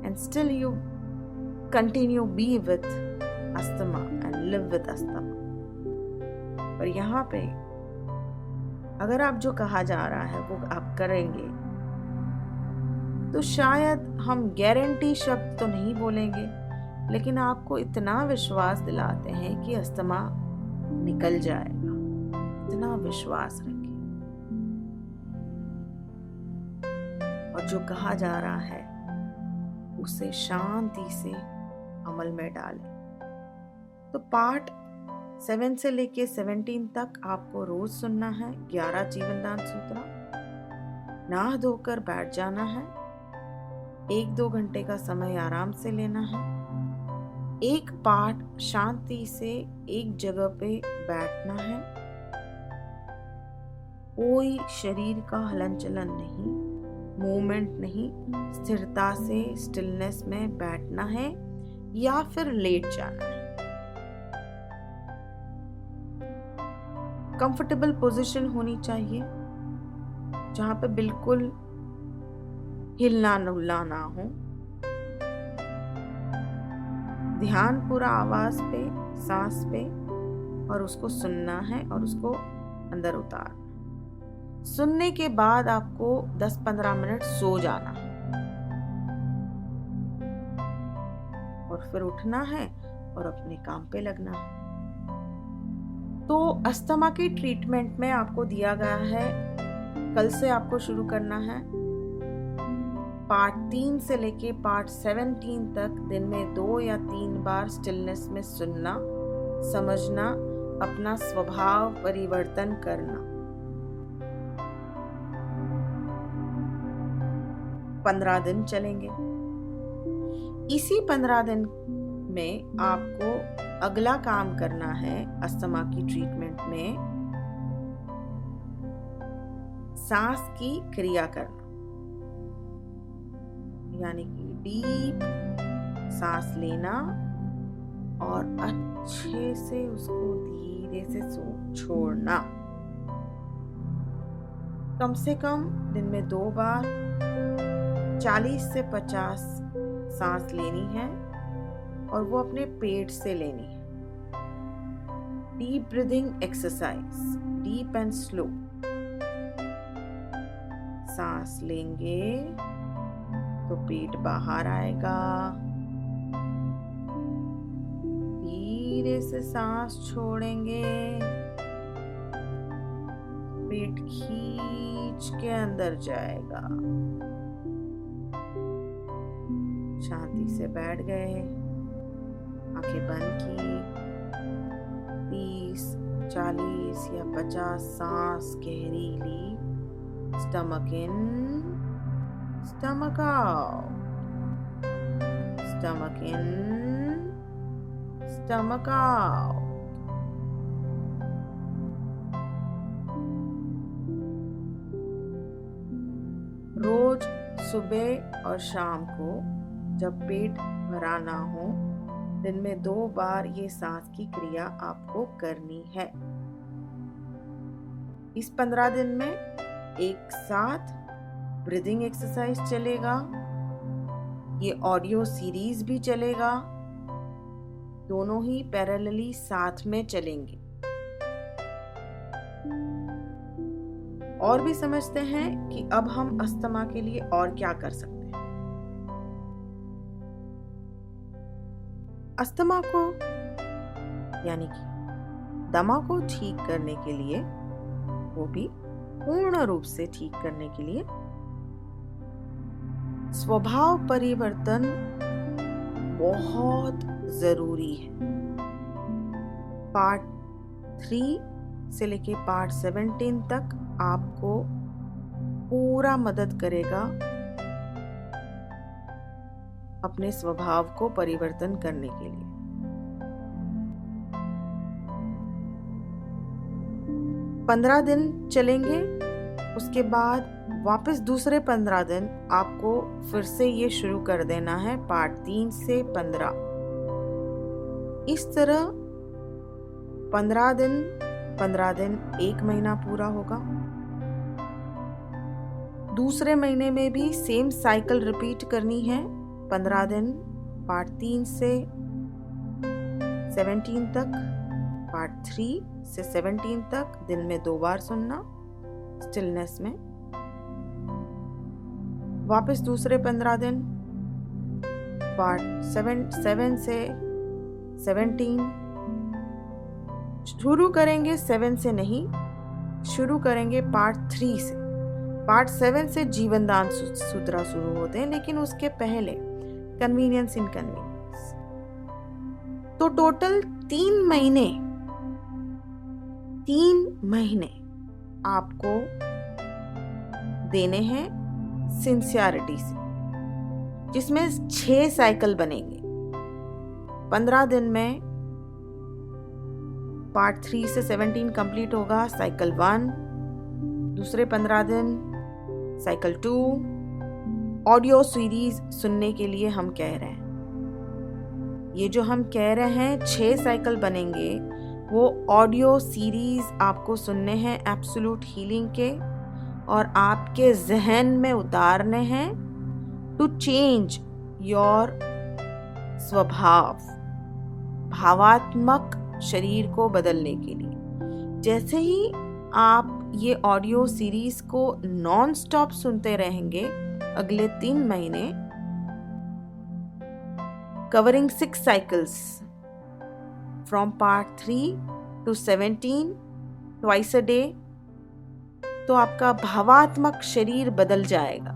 And still you continue be with asthma and live with asthma. पर यहाँ पे अगर आप जो कहा जा रहा है वो आप करेंगे तो शायद हम गारंटी शब्द तो नहीं बोलेंगे, लेकिन आपको इतना विश्वास दिलाते हैं कि अस्थमा निकल जाएगा। इतना विश्वास रखें और जो कहा जा रहा है उसे शांति से अमल में डालें। तो पार्ट 7 से लेके 17 तक आपको रोज सुनना है 11 जीवनदान सूत्र। नहा धोकर बैठ जाना है, 1-2 घंटे का समय आराम से लेना है। एक पार्ट शांति से एक जगह पे बैठना है, कोई शरीर का हलन चलन नहीं, मूवमेंट नहीं, स्थिरता से स्टिलनेस में बैठना है या फिर लेट जाना है। कंफर्टेबल पोजीशन होनी चाहिए जहां पे बिल्कुल हिलना डुलना ना हो। ध्यान पूरा आवाज पे, सांस पे, और उसको सुनना है और उसको अंदर उतारना। सुनने के बाद आपको 10-15 मिनट सो जाना है और फिर उठना है और अपने काम पे लगना है। तो अस्थमा की ट्रीटमेंट में आपको दिया गया है, कल से आपको शुरू करना है। पार्ट 3 से लेके पार्ट 17 तक दिन में 2 या 3 बार स्टिलनेस में सुनना, समझना, अपना स्वभाव परिवर्तन करना। 15 दिन चलेंगे। इसी 15 दिन में आपको अगला काम करना है अस्थमा की ट्रीटमेंट में, सांस की क्रिया करना। यानी कि डीप सांस लेना और अच्छे से उसको धीरे से छोड़ना। कम से कम दिन में 2 बार 40 से 50 सांस लेनी है और वो अपने पेट से लेनी है। Deep breathing exercise, deep and slow. सांस लेंगे तो पेट बाहर आएगा, धीरे से सांस छोड़ेंगे, पेट खींच के अंदर जाएगा। शांति से बैठ गए, आंखें बंद की, 30, 40 या 50 सांस गहरी ली। Stomach in, stomach out, stomach in, stomach out. रोज सुबह और शाम को जब पेट भरा ना हो, दिन में 2 बार ये सांस की क्रिया आपको करनी है। इस 15 दिन में एक साथ ब्रीदिंग एक्सरसाइज चलेगा, ये ऑडियो सीरीज भी चलेगा, दोनों ही पैरेलली साथ में चलेंगे। और भी समझते हैं कि अब हम अस्थमा के लिए और क्या कर सकते हैं। अस्थमा को यानी कि दमा को ठीक करने के लिए, वो भी पूर्ण रूप से ठीक करने के लिए स्वभाव परिवर्तन बहुत जरूरी है। पार्ट 3 से लेके पार्ट 17 तक आपको पूरा मदद करेगा अपने स्वभाव को परिवर्तन करने के लिए। 15 दिन चलेंगे, उसके बाद वापस दूसरे 15 दिन आपको फिर से ये शुरू कर देना है पार्ट 3 से 15। इस तरह 15 दिन 1 महीना पूरा होगा। दूसरे महीने में भी सेम साइकिल रिपीट करनी है। 15 दिन पार्ट 3 से 17 तक, पार्ट 3 से 17 तक दिन में 2 बार सुनना स्टिलनेस में। वापस दूसरे 15 दिन पार्ट 7 से 17 शुरू करेंगे। 7 से नहीं, शुरू करेंगे पार्ट 3 से। पार्ट 7 से जीवन दान सूत्रा शुरू होते हैं, लेकिन उसके पहले कन्वीनियंस इनकन्वीनियंस। तो टोटल 3 महीने आपको देने हैं सिंसियरिटी से, जिसमें 6 साइकिल बनेंगे। 15 दिन में पार्ट 3 से 17 कंप्लीट होगा, साइकिल 1। दूसरे 15 दिन साइकिल 2। ऑडियो सीरीज सुनने के लिए हम कह रहे हैं, ये जो हम कह रहे हैं 6 साइकिल बनेंगे, वो ऑडियो सीरीज आपको सुनने हैं एब्सोल्यूट हीलिंग के, और आपके जहन में उतारने हैं टू चेंज योर स्वभाव, भावात्मक शरीर को बदलने के लिए। जैसे ही आप ये ऑडियो सीरीज को नॉन स्टॉप सुनते रहेंगे अगले 3 महीने, covering 6 cycles from part 3 to 17 twice a day, तो आपका भावात्मक शरीर बदल जाएगा।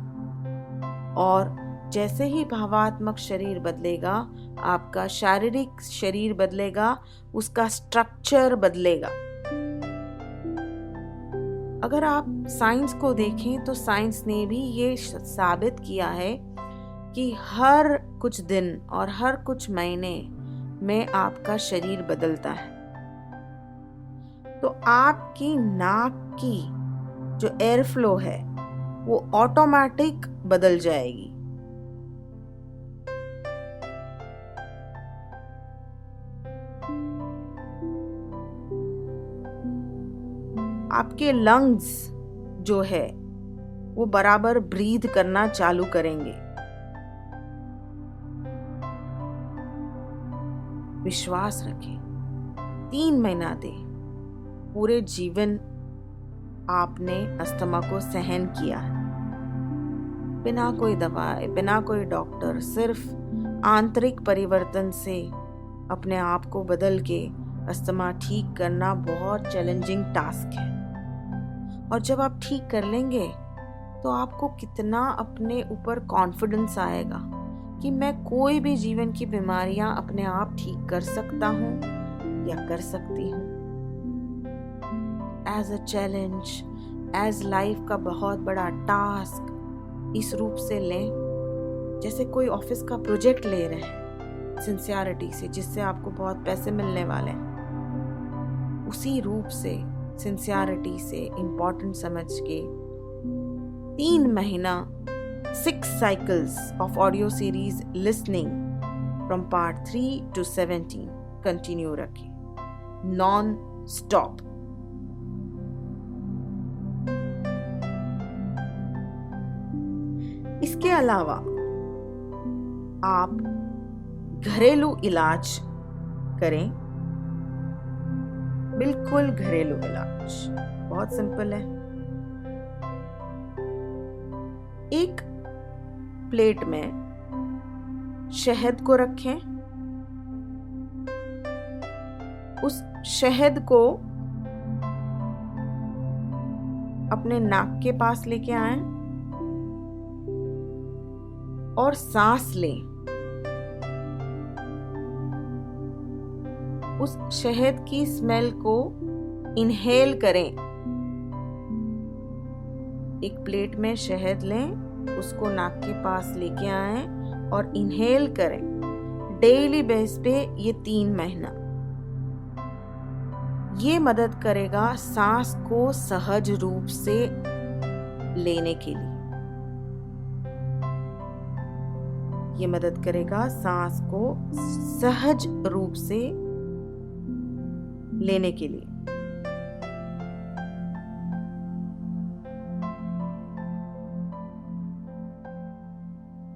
और जैसे ही भावात्मक शरीर बदलेगा, आपका शारीरिक शरीर बदलेगा, उसका स्ट्रक्चर बदलेगा। अगर आप साइंस को देखें तो साइंस ने भी ये साबित किया है कि हर कुछ दिन और हर कुछ महीने में आपका शरीर बदलता है। तो आपकी नाक की जो एयर फ्लो है वो ऑटोमेटिक बदल जाएगी। आपके लंग्स जो है वो बराबर ब्रीथ करना चालू करेंगे। विश्वास रखें, 3 महीना दे, पूरे जीवन आपने अस्थमा को सहन किया है, बिना कोई दवाई, बिना कोई डॉक्टर, सिर्फ आंतरिक परिवर्तन से अपने आप को बदल के अस्थमा ठीक करना बहुत चैलेंजिंग टास्क है। और जब आप ठीक कर लेंगे तो आपको कितना अपने ऊपर कॉन्फिडेंस आएगा कि मैं कोई भी जीवन की बीमारियां अपने आप ठीक कर सकता हूं या कर सकती हूं। As a challenge, as life का बहुत बड़ा टास्क इस रूप से लें जैसे कोई ऑफिस का प्रोजेक्ट ले रहे हैं सिंसियरिटी से, जिससे आपको बहुत पैसे मिलने वाले हैं। उसी रूप से सिंसियरिटी से इम्पोर्टेंट समझ के 3 महीना 6 cycles of audio series listening from part 3 to 17 continue रखें नॉन स्टॉप। इसके अलावा आप घरेलू इलाज करें, बिल्कुल घरेलू इलाज, बहुत सिंपल है। एक प्लेट में शहद को रखें, उस शहद को अपने नाक के पास लेके आएं और सांस लें। उस शहद की स्मेल को इनहेल करें। एक प्लेट में शहद लें, उसको नाक के पास लेके आएं और इनहेल करें डेली बेस पे ये 3 महीना। ये मदद करेगा सांस को सहज रूप से लेने के लिए। ये मदद करेगा सांस को सहज रूप से लेने के लिए।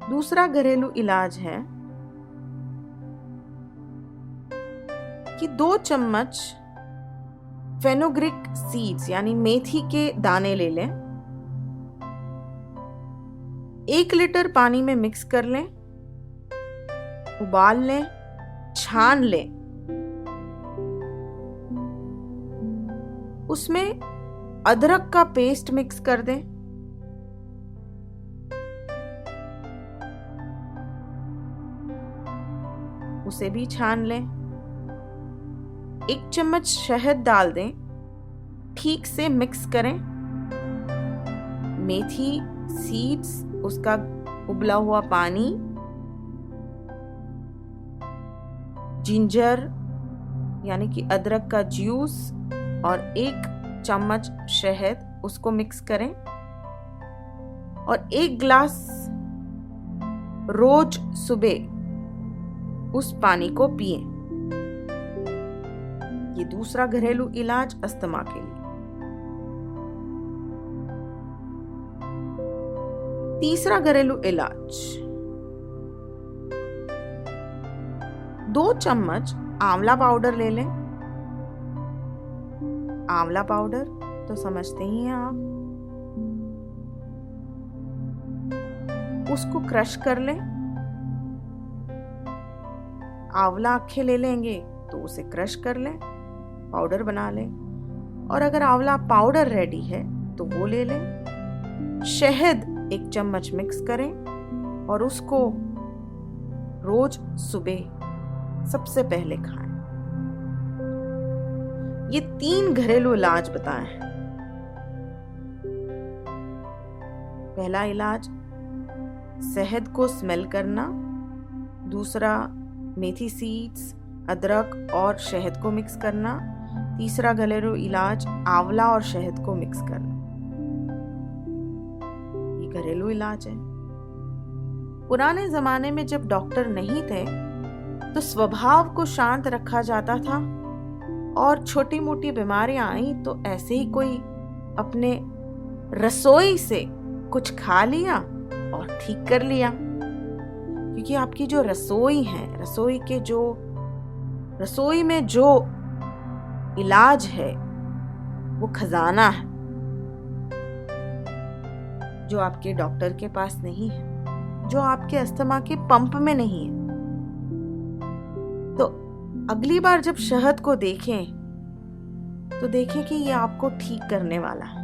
दूसरा घरेलू इलाज है कि 2 चम्मच फेनुग्रीक सीड्स यानी मेथी के दाने ले लें, 1 लीटर पानी में मिक्स कर लें, उबाल लें, छान लें। उसमें अदरक का पेस्ट मिक्स कर दें, उसे भी छान लें। 1 चम्मच शहद डाल दें, ठीक से मिक्स करें। मेथी सीड्स, उसका उबला हुआ पानी, जिंजर यानी कि अदरक का जूस और 1 चम्मच शहद, उसको मिक्स करें और 1 ग्लास रोज सुबह उस पानी को पिएं। ये दूसरा घरेलू इलाज अस्थमा के लिए। तीसरा घरेलू इलाज, 2 चम्मच आंवला पाउडर ले लें। आंवला पाउडर तो समझते ही हैं आप। उसको क्रश कर लें। आंवला अखे ले लेंगे तो उसे क्रश कर लें, पाउडर बना लें। और अगर आंवला पाउडर रेडी है तो वो ले लें। शहद 1 चम्मच मिक्स करें और उसको रोज सुबह सबसे पहले खाएं। ये 3 घरेलू इलाज बताए हैं। पहला इलाज शहद को स्मेल करना, दूसरा मेथी सीड्स, अदरक और शहद को मिक्स करना, तीसरा घरेलू इलाज आंवला और शहद को मिक्स करना। ये घरेलू इलाज है। पुराने जमाने में जब डॉक्टर नहीं थे तो स्वभाव को शांत रखा जाता था और छोटी मोटी बीमारियां आई तो ऐसे ही कोई अपने रसोई से कुछ खा लिया और ठीक कर लिया। क्योंकि आपकी जो रसोई है, रसोई में जो इलाज है वो खजाना है जो आपके डॉक्टर के पास नहीं है, जो आपके अस्थमा के पंप में नहीं है। तो अगली बार जब शहद को देखें तो देखें कि ये आपको ठीक करने वाला है।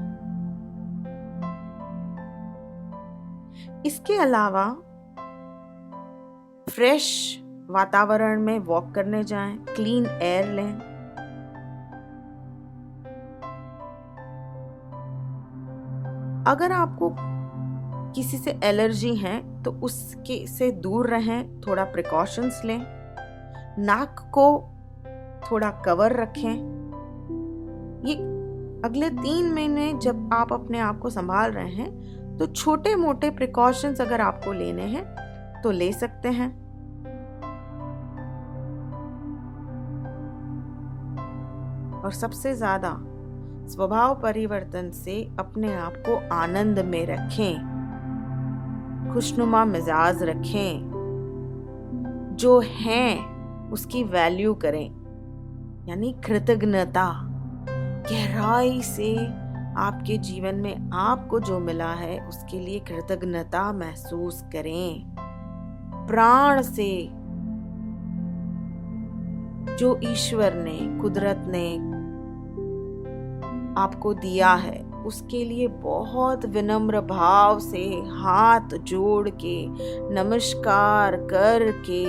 इसके अलावा फ्रेश वातावरण में वॉक करने जाएं, क्लीन एयर लें। अगर आपको किसी से एलर्जी है तो उसके से दूर रहें, थोड़ा प्रिकॉशंस लें। नाक को थोड़ा कवर रखें। ये अगले 3 महीने जब आप अपने आप को संभाल रहे हैं तो छोटे मोटे प्रिकॉशंस अगर आपको लेने हैं तो ले सकते हैं। और सबसे ज्यादा स्वभाव परिवर्तन से अपने आप को आनंद में रखें, खुशनुमा मिजाज रखें, जो हैं उसकी वैल्यू करें, यानी कृतज्ञता। गहराई से आपके जीवन में आपको जो मिला है उसके लिए कृतज्ञता महसूस करें। प्राण से जो ईश्वर ने, कुदरत ने आपको दिया है उसके लिए बहुत विनम्र भाव से हाथ जोड़ के नमस्कार करके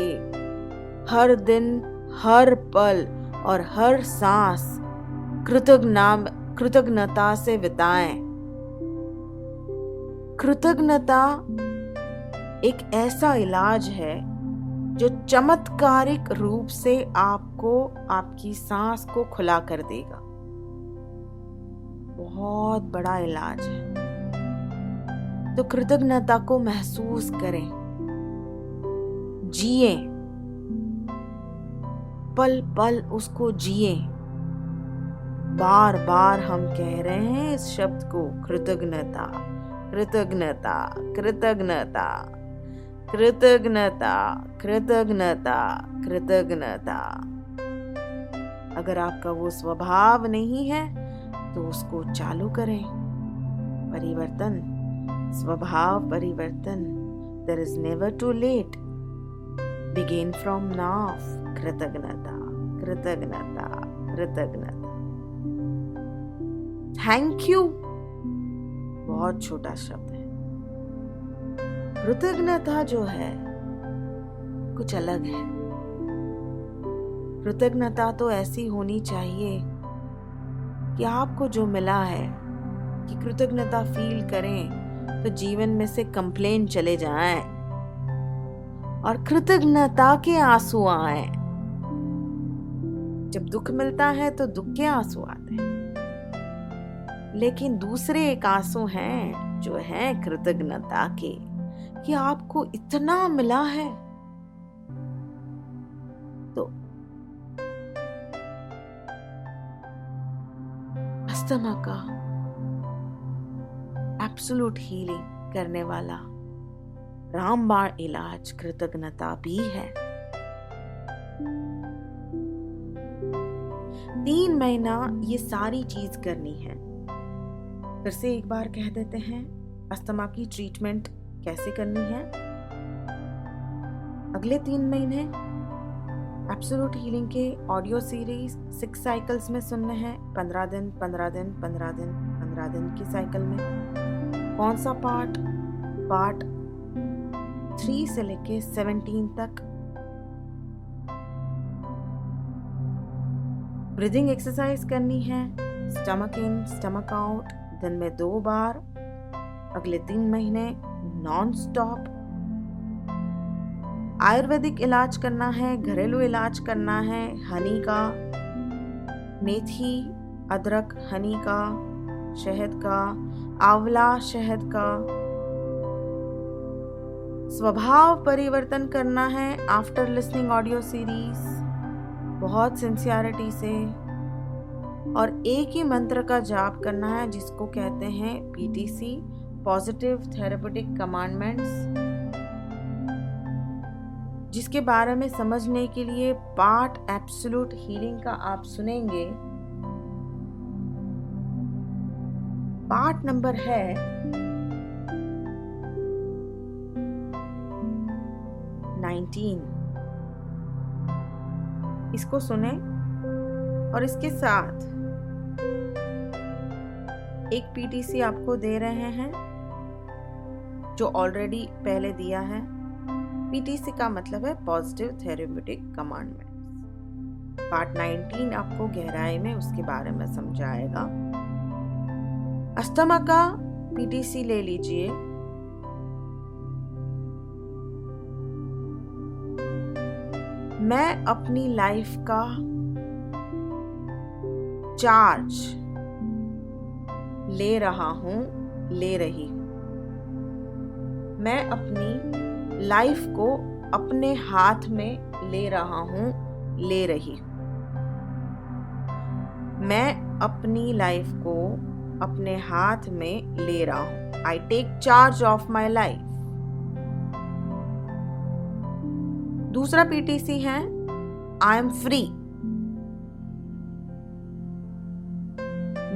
हर दिन, हर पल और हर सांस कृतज्ञता से बिताएं। कृतज्ञता एक ऐसा इलाज है जो चमत्कारिक रूप से आपको आपकी सांस को खुला कर देगा। बहुत बड़ा इलाज है। तो कृतज्ञता को महसूस करें, जिए, पल पल उसको जिए। बार बार हम कह रहे हैं इस शब्द को, कृतज्ञता, कृतज्ञता, कृतज्ञता, कृतज्ञता, कृतज्ञता, कृतज्ञता। अगर आपका वो स्वभाव नहीं है तो उसको चालू करें। परिवर्तन, स्वभाव परिवर्तन। There is never too late. Begin from now. कृतज्ञता, कृतज्ञता, कृतज्ञता। थैंक यू बहुत छोटा शब्द है। कृतज्ञता जो है कुछ अलग है। कृतज्ञता तो ऐसी होनी चाहिए कि आपको जो मिला है कि कृतज्ञता फील करें तो जीवन में से कंप्लेन चले जाएं और कृतज्ञता के आंसू आए। जब दुख मिलता है तो दुख के आंसू आते हैं, लेकिन दूसरे एक आंसू हैं जो हैं कृतज्ञता के, कि आपको इतना मिला है। तो अस्थमा का एब्सोल्यूट हीलिंग करने वाला रामबाण इलाज कृतज्ञता भी है। 3 महीना ये सारी चीज करनी है। फिर से एक बार कह देते हैं अस्थमा की ट्रीटमेंट कैसे करनी है। अगले 3 महीने एब्सोल्यूट हीलिंग के ऑडियो सीरीज 6 साइकिल्स में सुनने हैं। 15 दिन 15 दिन 15 दिन 15 दिन की साइकिल में कौन सा पार्ट 3 से लेके 17 तक। ब्रीदिंग एक्सरसाइज करनी है, स्टमक इन स्टमक आउट, दिन में 2 बार, अगले 3 महीने नॉन स्टॉप। आयुर्वेदिक इलाज करना है, घरेलू इलाज करना है, हनी का, मेथी, अदरक, हनी का, शहद का, आंवला शहद का। स्वभाव परिवर्तन करना है आफ्टर लिसनिंग ऑडियो सीरीज, बहुत सिंसियरिटी से, और एक ही मंत्र का जाप करना है जिसको कहते हैं PTC, पॉजिटिव थेरेप्यूटिक कमांडमेंट्स, जिसके बारे में समझने के लिए पार्ट एब्सोल्यूट हीलिंग का आप सुनेंगे। पार्ट नंबर है 19। इसको सुने और इसके साथ एक PTC आपको दे रहे हैं जो ऑलरेडी पहले दिया है। PTC का मतलब है पॉजिटिव थेरेप्यूटिक कमांडमेंट्स। पार्ट 19 आपको गहराई में उसके बारे में समझाएगा। अस्थमा का PTC ले लीजिए। मैं अपनी लाइफ का चार्ज ले रहा हूं, ले रही हूं। मैं अपनी लाइफ को अपने हाथ में ले रहा हूं, ले रही हूं। मैं अपनी लाइफ को अपने हाथ में ले रहा हूं। I take charge of my life. दूसरा PTC है आई एम फ्री।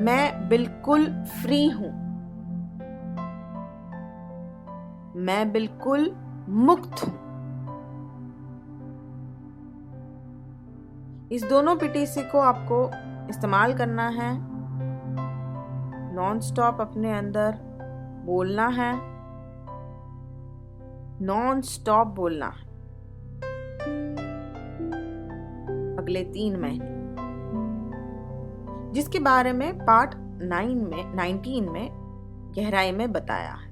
मैं बिल्कुल फ्री हूं, मैं बिल्कुल मुक्त हूं। इस दोनों PTC को आपको इस्तेमाल करना है नॉन स्टॉप अपने अंदर बोलना है, नॉन स्टॉप बोलना है अगले 3 महीने, जिसके बारे में पार्ट 19 में गहराई में बताया है।